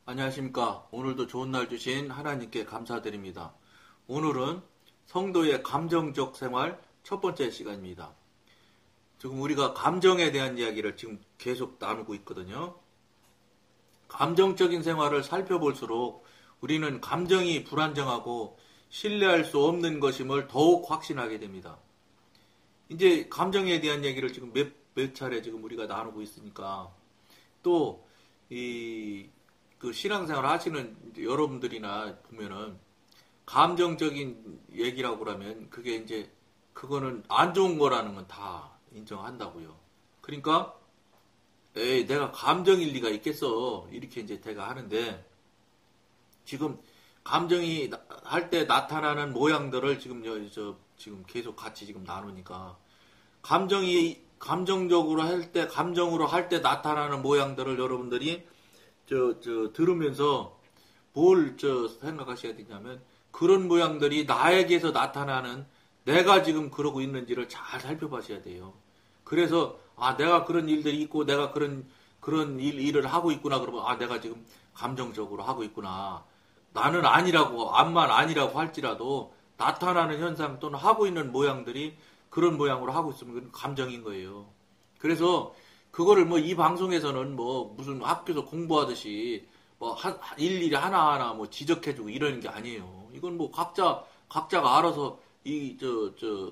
안녕하십니까. 오늘도 좋은 날 주신 하나님께 감사드립니다. 오늘은 성도의 감정적 생활 첫 번째 시간입니다. 지금 우리가 감정에 대한 이야기를 지금 계속 나누고 있거든요. 감정적인 생활을 살펴볼수록 우리는 감정이 불안정하고 신뢰할 수 없는 것임을 더욱 확신하게 됩니다. 이제 감정에 대한 얘기를 지금 몇 차례 지금 우리가 나누고 있으니까 또 그 신앙생활 하시는 여러분들이나 보면은 감정적인 얘기라고 그러면 그게 이제 그거는 안 좋은 거라는 건 다 인정한다고요. 그러니까 에이 내가 감정일 리가 있겠어 이렇게 이제 제가 하는데 지금 감정이 할 때 나타나는 모양들을 지금 계속 같이 지금 나누니까 감정이 감정적으로 할 때 감정으로 할 때 나타나는 모양들을 여러분들이 들으면서 뭘 생각하셔야 되냐면 그런 모양들이 나에게서 나타나는 내가 지금 그러고 있는지를 잘 살펴보셔야 돼요. 그래서 내가 그런 일들이 있고 내가 그런 일을 하고 있구나 그러면 내가 지금 감정적으로 하고 있구나. 나는 아니라고 암만 아니라고 할지라도 나타나는 현상 또는 하고 있는 모양들이 그런 모양으로 하고 있으면 그건 감정인 거예요. 그래서 그거를 뭐 이 방송에서는 뭐 무슨 학교에서 공부하듯이 뭐 일일이 하나하나 뭐 지적해주고 이러는 게 아니에요. 이건 뭐 각자가 알아서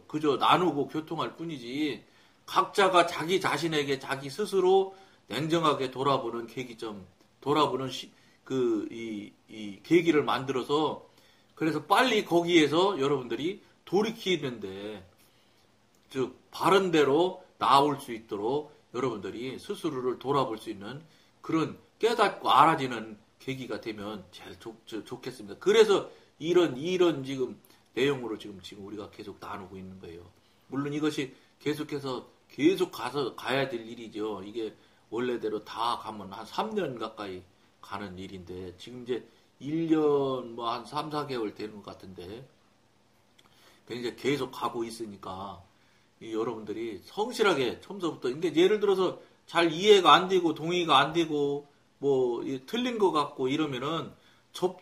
그저 나누고 교통할 뿐이지 각자가 자기 자신에게 자기 스스로 냉정하게 돌아보는 계기점, 돌아보는 이 계기를 만들어서 그래서 빨리 거기에서 여러분들이 돌이키는데 즉 바른대로 나올 수 있도록 여러분들이 스스로를 돌아볼 수 있는 그런 깨닫고 알아지는 계기가 되면 제일 좋겠습니다. 그래서 이런 지금 내용으로 지금 우리가 계속 나누고 있는 거예요. 물론 이것이 계속해서 계속 가야 될 일이죠. 이게 원래대로 다 가면 한 3년 가까이 가는 일인데 지금 이제 1년 뭐 한 3, 4개월 되는 것 같은데 이제 계속 가고 있으니까 여러분들이 성실하게 처음부터 이게 예를 들어서 잘 이해가 안 되고 동의가 안 되고 뭐 틀린 것 같고 이러면은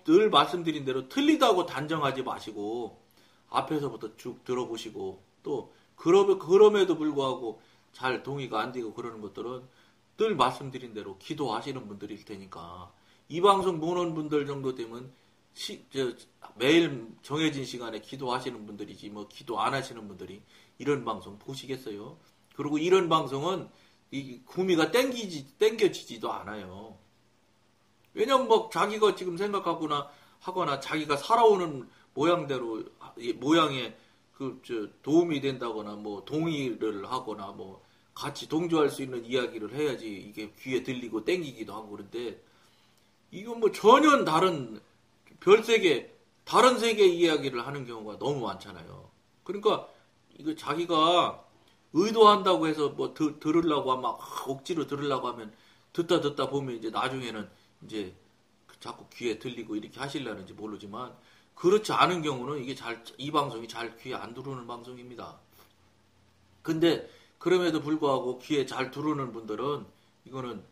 늘 말씀드린 대로 틀리다고 단정하지 마시고 앞에서부터 쭉 들어보시고 또 그럼에도 불구하고 잘 동의가 안 되고 그러는 것들은 늘 말씀드린 대로 기도하시는 분들일 테니까 이 방송 보는 분들 정도 되면 매일 정해진 시간에 기도하시는 분들이지 뭐 기도 안 하시는 분들이 이런 방송 보시겠어요? 그리고 이런 방송은 이 구미가 땡겨지지도 않아요. 왜냐면 뭐 자기가 지금 생각하거나 하거나 자기가 살아오는 모양대로 모양에 도움이 된다거나 뭐 동의를 하거나 뭐 같이 동조할 수 있는 이야기를 해야지 이게 귀에 들리고 땡기기도 하고 그런데 이건 뭐 전혀 다른 별세계 다른 세계 이야기를 하는 경우가 너무 많잖아요. 그러니까 이거 자기가 의도한다고 해서 뭐 들으려고 하면 억지로 들으려고 하면 듣다 보면 이제 나중에는 이제 자꾸 귀에 들리고 이렇게 하시려는지 모르지만 그렇지 않은 경우는 이게 이 방송이 잘 귀에 안 들어오는 방송입니다. 근데 그럼에도 불구하고 귀에 잘 들어오는 분들은 이거는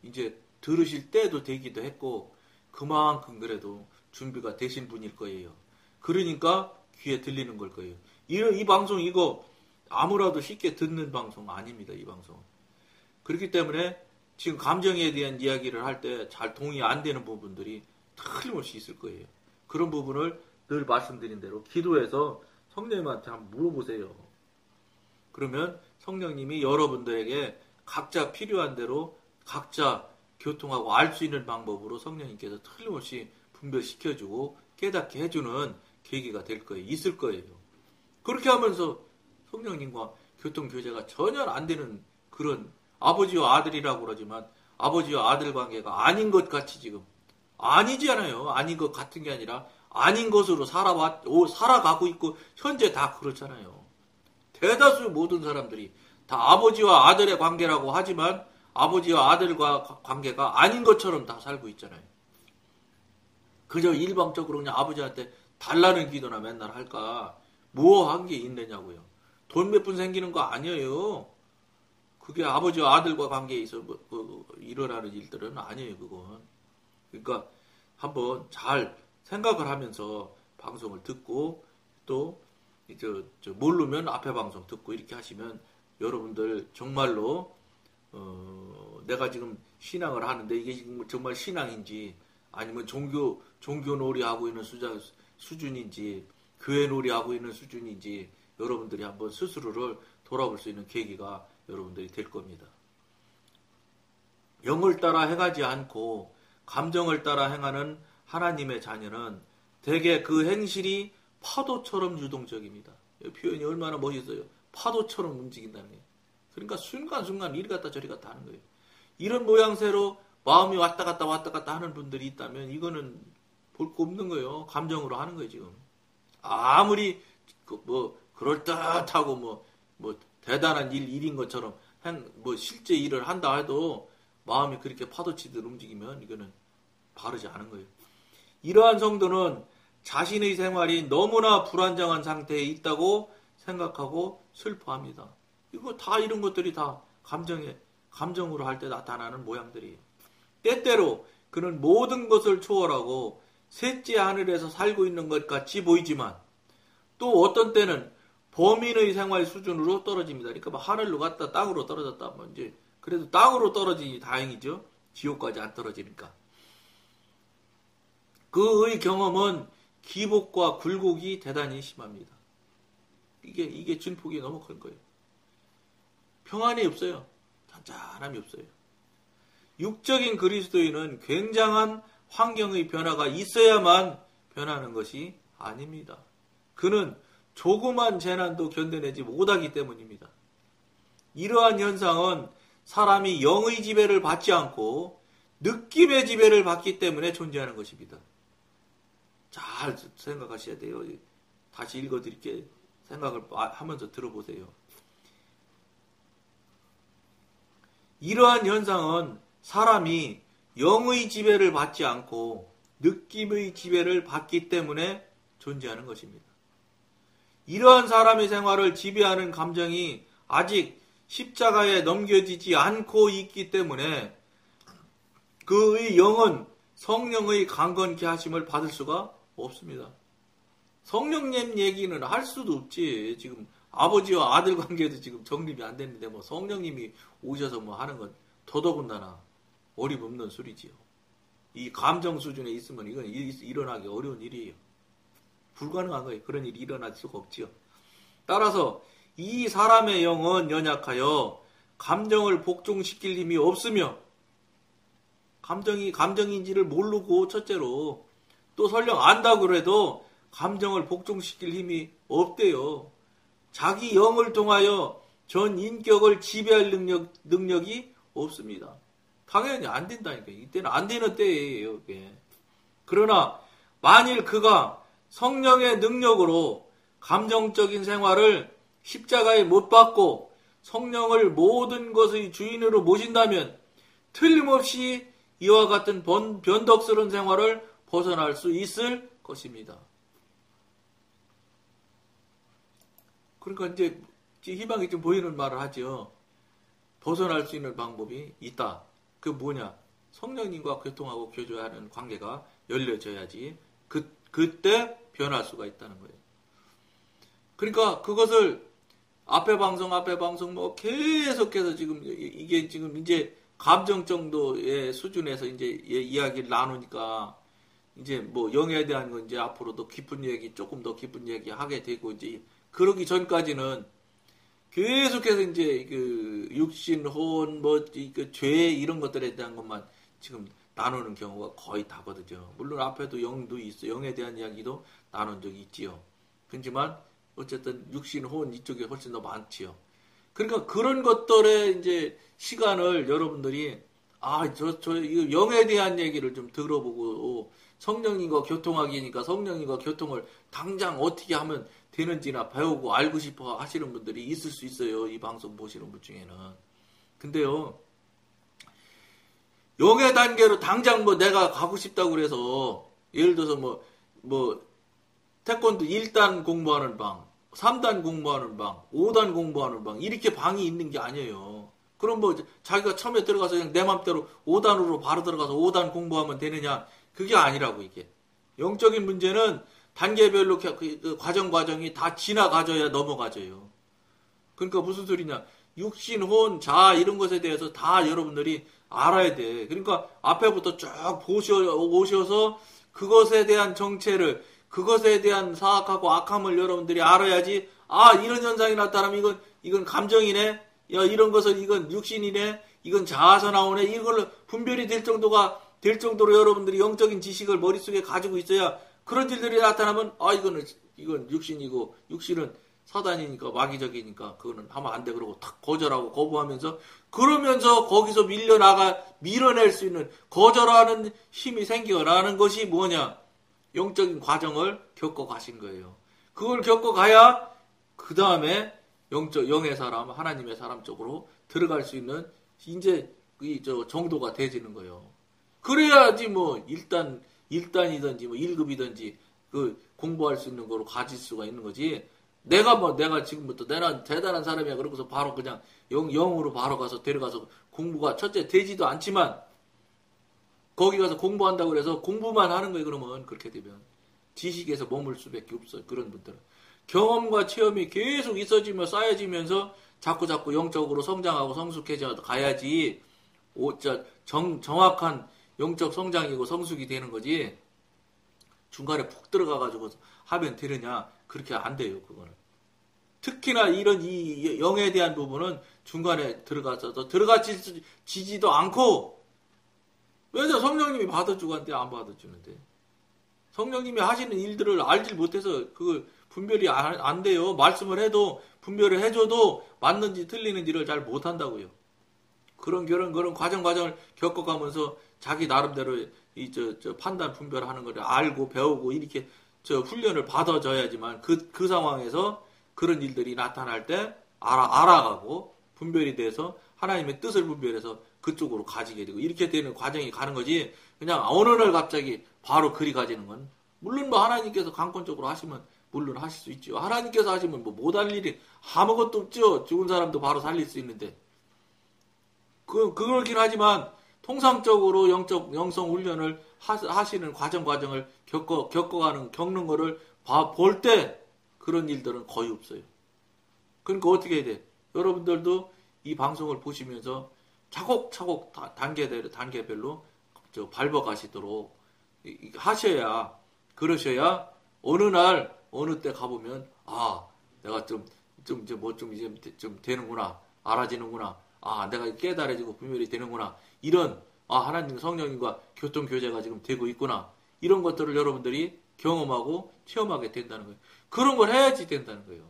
이제 들으실 때도 되기도 했고 그만큼 그래도 준비가 되신 분일 거예요. 그러니까 귀에 들리는 걸 거예요. 이 방송 이거 아무라도 쉽게 듣는 방송 아닙니다. 이 방송. 그렇기 때문에 지금 감정에 대한 이야기를 할 때 잘 동의 안 되는 부분들이 틀림없이 있을 거예요. 그런 부분을 늘 말씀드린 대로 기도해서 성령님한테 한번 물어보세요. 그러면 성령님이 여러분들에게 각자 필요한 대로 각자 교통하고 알 수 있는 방법으로 성령님께서 틀림없이 분별시켜주고 깨닫게 해주는 계기가 될 거예요. 있을 거예요. 그렇게 하면서 성령님과 교통교제가 전혀 안 되는 그런 아버지와 아들이라고 그러지만 아버지와 아들 관계가 아닌 것 같이 지금 아니잖아요. 아닌 것 같은 게 아니라 아닌 것으로 살아가고 있고 현재 다 그렇잖아요. 대다수 모든 사람들이 다 아버지와 아들의 관계라고 하지만 아버지와 아들과 관계가 아닌 것처럼 다 살고 있잖아요. 그저 일방적으로 그냥 아버지한테 달라는 기도나 맨날 할까 뭐 한 게 있느냐고요. 돈 몇 푼 생기는 거 아니에요. 그게 아버지와 아들과 관계에 있어 일어나는 일들은 아니에요. 그건 그러니까 한번 잘 생각을 하면서 방송을 듣고 또 모르면 앞에 방송 듣고 이렇게 하시면 여러분들 정말로 내가 지금 신앙을 하는데 이게 지금 정말 신앙인지 아니면 종교 놀이하고 있는 수준인지 교회 놀이하고 있는 수준인지 여러분들이 한번 스스로를 돌아볼 수 있는 계기가 여러분들이 될 겁니다. 영을 따라 행하지 않고 감정을 따라 행하는 하나님의 자녀는 대개 그 행실이 파도처럼 유동적입니다. 표현이 얼마나 멋있어요. 파도처럼 움직인다는 거예요. 그러니까 순간순간 이리 갔다 저리 갔다 하는 거예요. 이런 모양새로 마음이 왔다 갔다 하는 분들이 있다면 이거는 볼 거 없는 거예요. 감정으로 하는 거예요, 지금. 아무리 그럴듯하고 대단한 일인 것처럼 실제 일을 한다 해도 마음이 그렇게 파도치듯 움직이면 이거는 바르지 않은 거예요. 이러한 성도는 자신의 생활이 너무나 불안정한 상태에 있다고 생각하고 슬퍼합니다. 이거 다 이런 것들이 다 감정으로 할 때 나타나는 모양들이에요. 때때로 그는 모든 것을 초월하고 셋째 하늘에서 살고 있는 것 같이 보이지만 또 어떤 때는 범인의 생활 수준으로 떨어집니다. 그러니까 하늘로 갔다 땅으로 떨어졌다. 이제 그래도 땅으로 떨어지니 다행이죠. 지옥까지 안 떨어지니까. 그의 경험은 기복과 굴곡이 대단히 심합니다. 이게 증폭이 너무 큰 거예요. 평안이 없어요. 잔잔함이 없어요. 육적인 그리스도인은 굉장한 환경의 변화가 있어야만 변하는 것이 아닙니다. 그는 조그만 재난도 견뎌내지 못하기 때문입니다. 이러한 현상은 사람이 영의 지배를 받지 않고 느낌의 지배를 받기 때문에 존재하는 것입니다. 잘 생각하셔야 돼요. 다시 읽어드릴게요. 생각을 하면서 들어보세요. 이러한 현상은 사람이 영의 지배를 받지 않고 느낌의 지배를 받기 때문에 존재하는 것입니다. 이러한 사람의 생활을 지배하는 감정이 아직 십자가에 넘겨지지 않고 있기 때문에 그의 영은 성령의 강건케 하심을 받을 수가 없습니다. 성령님 얘기는 할 수도 없지. 지금 아버지와 아들 관계도 지금 정립이 안 됐는데 성령님이 오셔서 하는 건 더더군다나 어림없는 소리지요. 이 감정 수준에 있으면 이건 일어나기 어려운 일이에요. 불가능한 거예요. 그런 일이 일어날 수가 없지요. 따라서 이 사람의 영은 연약하여 감정을 복종시킬 힘이 없으며 감정인지를 모르고 첫째로 또 설령 안다고 해도 감정을 복종시킬 힘이 없대요. 자기 영을 통하여 전 인격을 지배할 능력이 없습니다. 당연히 안 된다니까. 이때는 안 되는 때예요. 이게. 그러나 만일 그가 성령의 능력으로 감정적인 생활을 십자가에 못 박고 성령을 모든 것의 주인으로 모신다면 틀림없이 이와 같은 변덕스러운 생활을 벗어날 수 있을 것입니다. 그러니까 이제 희망이 좀 보이는 말을 하죠. 벗어날 수 있는 방법이 있다. 그게 뭐냐? 성령님과 교통하고 교조하는 관계가 열려져야지 그때 변할 수가 있다는 거예요. 그러니까 그것을 앞에 방송 계속해서 지금 이게 지금 이제 감정 정도의 수준에서 이제 이야기를 나누니까 이제 영에 대한 건 이제 앞으로도 조금 더 깊은 얘기 하게 되고 이제 그러기 전까지는 계속해서 이제 육신, 혼, 죄 이런 것들에 대한 것만 지금 나누는 경우가 거의 다거든요. 물론 앞에도 영도 있어. 영에 대한 이야기도 나눈 적이 있지요. 그렇지만 어쨌든 육신, 혼 이쪽에 훨씬 더 많지요. 그러니까 그런 것들의 이제 시간을 여러분들이 이거 영에 대한 얘기를 좀 들어보고 성령님과 교통하기니까 성령님과 교통을 당장 어떻게 하면 되는지나 배우고 알고 싶어 하시는 분들이 있을 수 있어요. 이 방송 보시는 분 중에는. 근데요, 영의 단계로 당장 내가 가고 싶다고 그래서 예를 들어서 태권도 1단 공부하는 방, 3단 공부하는 방, 5단 공부하는 방 이렇게 방이 있는 게 아니에요. 그럼 뭐 자기가 처음에 들어가서 그냥 내 맘대로 5단으로 바로 들어가서 5단 공부하면 되느냐? 그게 아니라고 이게. 영적인 문제는 단계별로 그 과정이 다 지나가줘야 넘어가져요. 그러니까 무슨 소리냐? 육신, 혼, 자 이런 것에 대해서 다 여러분들이 알아야 돼. 그러니까 앞에부터 쭉 오셔서 그것에 대한 정체를, 그것에 대한 사악하고 악함을 여러분들이 알아야지. 아, 이런 현상이 나타나면 이건 감정이네. 야, 이런 것은 이건 육신이네. 이건 자아서 나오네. 이걸로 분별이 될 정도로 여러분들이 영적인 지식을 머릿속에 가지고 있어야 그런 일들이 나타나면 아, 이건 육신이고 육신은 사단이니까 마귀적이니까 그거는 하면 안 돼. 그러고 탁 거절하고 거부하면서 그러면서 거기서 밀어낼 수 있는 거절하는 힘이 생겨나는 것이 뭐냐? 영적인 과정을 겪어 가신 거예요. 그걸 겪어 가야 그 다음에 영의 사람, 하나님의 사람 쪽으로 들어갈 수 있는 이제 정도가 돼지는 거예요. 그래야지 뭐 1단이든지 뭐 1급이든지 그 공부할 수 있는 거로 가질 수가 있는 거지. 내가 지금부터 내가 대단한 사람이야. 그러고서 바로 그냥 영으로 바로 가서 데려가서 공부가 첫째 되지도 않지만 거기 가서 공부한다고 그래서 공부만 하는 거예요. 그러면 그렇게 되면 지식에서 머물 수밖에 없어요. 그런 분들은 경험과 체험이 계속 있어지며 쌓여지면서 자꾸 영적으로 성장하고 성숙해져 가야지 정확한 영적 성장이고 성숙이 되는 거지. 중간에 푹 들어가가지고 하면 되느냐? 그렇게 안 돼요, 그거는. 특히나 이런 이 영에 대한 부분은 중간에 들어가지도 않고, 왜냐? 성령님이 받아주고 한데 안 받아주는데. 성령님이 하시는 일들을 알지 못해서 그걸 분별이 안 돼요. 말씀을 해도, 분별을 해줘도 맞는지 틀리는지를 잘 못한다고요. 그런 과정을 겪어가면서 자기 나름대로 판단 분별하는 걸 알고 배우고 이렇게 훈련을 받아줘야지만 그 상황에서 그런 일들이 나타날 때 알아가고 분별이 돼서 하나님의 뜻을 분별해서 그쪽으로 가지게 되고 이렇게 되는 과정이 가는 거지. 그냥 어느 날 갑자기 바로 그리 가지는 건 물론 뭐 하나님께서 강권적으로 하시면 물론 하실 수 있죠. 하나님께서 하시면 뭐 못할 일이 아무것도 없죠. 죽은 사람도 바로 살릴 수 있는데 그렇긴 하지만 통상적으로 영성 훈련을 하시는 과정을 겪는 거를 볼 때 그런 일들은 거의 없어요. 그러니까 어떻게 해야 돼? 여러분들도 이 방송을 보시면서 차곡차곡 단계별로 밟아가시도록 그러셔야 어느 날, 어느 때 가보면, 아, 내가 좀 되는구나. 알아지는구나. 아, 내가 깨달아지고 분별이 되는구나. 이런, 하나님 성령님과 교통교제가 지금 되고 있구나. 이런 것들을 여러분들이 경험하고 체험하게 된다는 거예요. 그런 걸 해야지 된다는 거예요.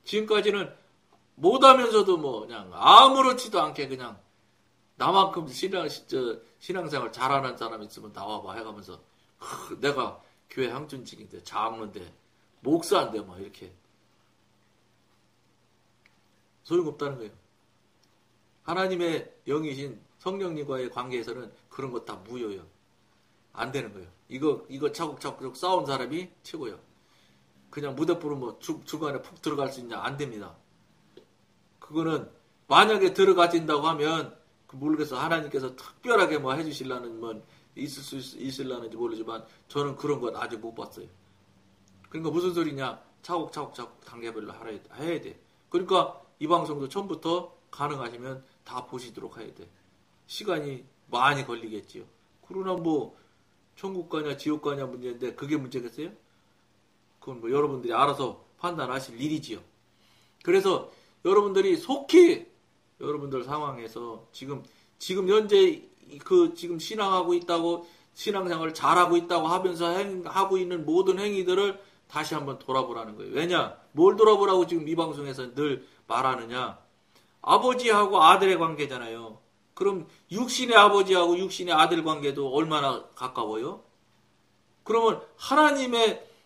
지금까지는 못하면서도 뭐, 그냥 아무렇지도 않게 그냥 나만큼 신앙생활 잘하는 사람 있으면 나와봐 해가면서, 내가 교회 항준직인데, 장로인데, 목사인데, 막 이렇게. 소용없다는 거예요. 하나님의 영이신 성령님과의 관계에서는 그런 거 다 무효예요. 안 되는 거예요. 이거 차곡차곡 싸운 사람이 최고예요. 그냥 무대포로 뭐 중간에 푹 들어갈 수 있냐? 안 됩니다. 그거는 만약에 들어가진다고 하면 모르겠어. 하나님께서 특별하게 뭐 해주실라는 뭐 있을라는지 모르지만 저는 그런 건 아직 못 봤어요. 그러니까 무슨 소리냐? 차곡차곡 단계별로 해야 돼. 그러니까 이 방송도 처음부터 가능하시면 다 보시도록 해야 돼. 시간이 많이 걸리겠지요. 그러나 뭐 천국 가냐 지옥 가냐 문제인데 그게 문제겠어요? 그건 뭐 여러분들이 알아서 판단하실 일이지요. 그래서 여러분들이 속히 여러분들 상황에서 지금 현재 지금 신앙하고 있다고 신앙생활을 잘하고 있다고 하면서 하고 있는 모든 행위들을 다시 한번 돌아보라는 거예요. 왜냐? 뭘 돌아보라고 지금 이 방송에서 늘 말하느냐? 아버지하고 아들의 관계잖아요. 그럼 육신의 아버지하고 육신의 아들 관계도 얼마나 가까워요? 그러면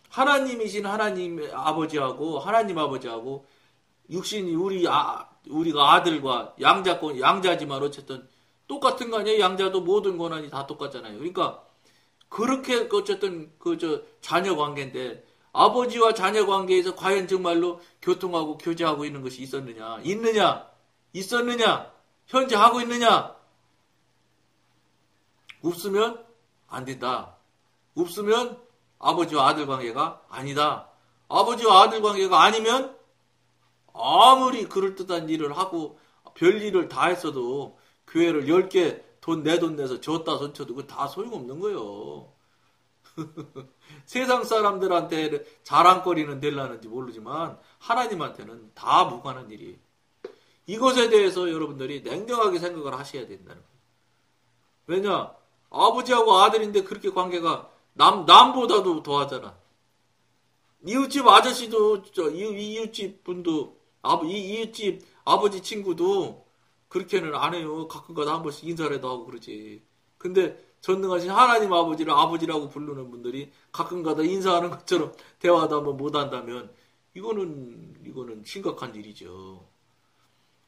하나님이신 하나님 아버지하고 하나님 아버지하고 육신이 우리가 아들과 양자지만 어쨌든 똑같은 거 아니에요? 양자도 모든 권한이 다 똑같잖아요. 그러니까 그렇게 어쨌든 자녀 관계인데 아버지와 자녀 관계에서 과연 정말로 교통하고 교제하고 있는 것이 있었느냐? 있느냐? 현재 하고 있느냐? 없으면 안 된다. 없으면 아버지와 아들 관계가 아니다. 아버지와 아들 관계가 아니면 아무리 그럴듯한 일을 하고 별일을 다 했어도 교회를 10개 내 돈 내서 줬다 손쳐도 그거 다 소용없는 거예요. 세상 사람들한테 자랑거리는 되려는지 모르지만 하나님한테는 다 무관한 일이에요. 이것에 대해서 여러분들이 냉정하게 생각을 하셔야 된다는 거예요. 왜냐? 아버지하고 아들인데 그렇게 관계가 남보다도 더하잖아. 이웃집 아저씨도 이웃집 분도 이웃집 아버지 친구도 그렇게는 안 해요. 가끔가다 한 번씩 인사라도 하고 그러지. 근데 전능하신 하나님 아버지를 아버지라고 부르는 분들이 가끔가다 인사하는 것처럼 대화도 한번 못 한다면 이거는 심각한 일이죠.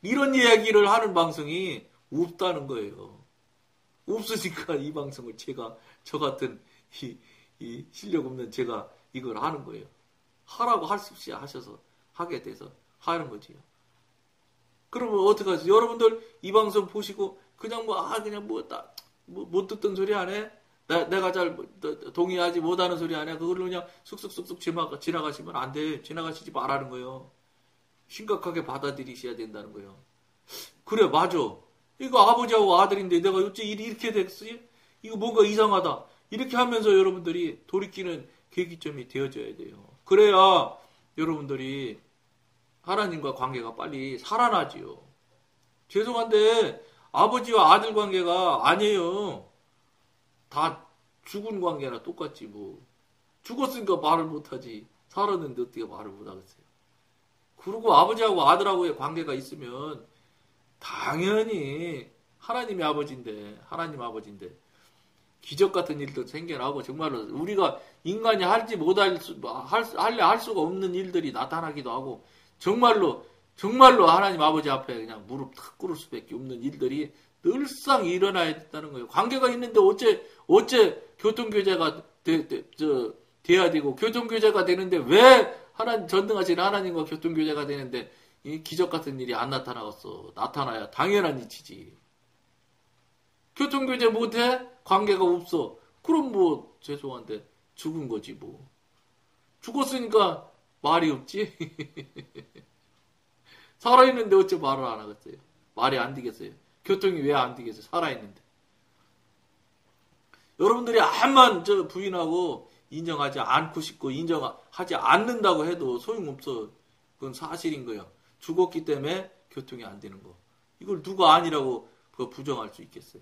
이런 이야기를 하는 방송이 없다는 거예요. 없으니까 이 방송을 저 같은 이 실력 없는 제가 이걸 하는 거예요. 하라고 할 수 없이 하셔서 하게 돼서 하는 거지요. 그러면 어떡하세요? 여러분들 이 방송 보시고 그냥 못 듣던 소리 안 해? 내가 잘 동의하지 못하는 소리 안 해? 그걸 그냥 쑥쑥쑥쑥 지나가시면 안 돼. 지나가시지 말라는 거예요. 심각하게 받아들이셔야 된다는 거예요. 그래, 맞아. 이거 아버지하고 아들인데 내가 어째 일이 이렇게 됐지? 이거 뭔가 이상하다. 이렇게 하면서 여러분들이 돌이키는 계기점이 되어져야 돼요. 그래야 여러분들이 하나님과 관계가 빨리 살아나지요. 죄송한데 아버지와 아들 관계가 아니에요. 다 죽은 관계나 똑같지 뭐. 죽었으니까 말을 못하지. 살았는데 어떻게 말을 못하겠어요. 그리고 아버지하고 아들하고의 관계가 있으면 당연히 하나님 아버지인데 기적 같은 일도 생겨나고 정말로 우리가 인간이 할 수가 없는 일들이 나타나기도 하고 정말로 하나님 아버지 앞에 그냥 무릎 탁 꿇을 수밖에 없는 일들이 늘상 일어나야 된다는 거예요. 관계가 있는데 어째 교통교제가 돼야 되고 교통교제가 되는데 왜 전능하신 하나님과 교통교제가 되는데 이 기적 같은 일이 안 나타나겠어. 나타나야 당연한 이치지. 교통교제 못해? 관계가 없어. 그럼 뭐 죄송한데 죽은 거지 뭐. 죽었으니까 말이 없지. 살아있는데 어째 말을 안 하겠어요. 말이 안 되겠어요. 교통이 왜 안 되겠어요. 살아있는데. 여러분들이 암만 부인하고 인정하지 않고 싶고 인정하지 않는다고 해도 소용없어. 그건 사실인 거예요. 죽었기 때문에 교통이 안 되는 거. 이걸 누가 아니라고 부정할 수 있겠어요.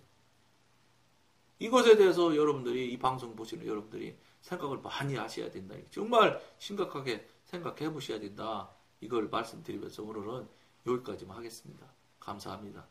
이것에 대해서 여러분들이 이 방송 보시는 여러분들이 생각을 많이 하셔야 된다. 정말 심각하게 생각해 보셔야 된다. 이걸 말씀드리면서 오늘은 여기까지만 하겠습니다. 감사합니다.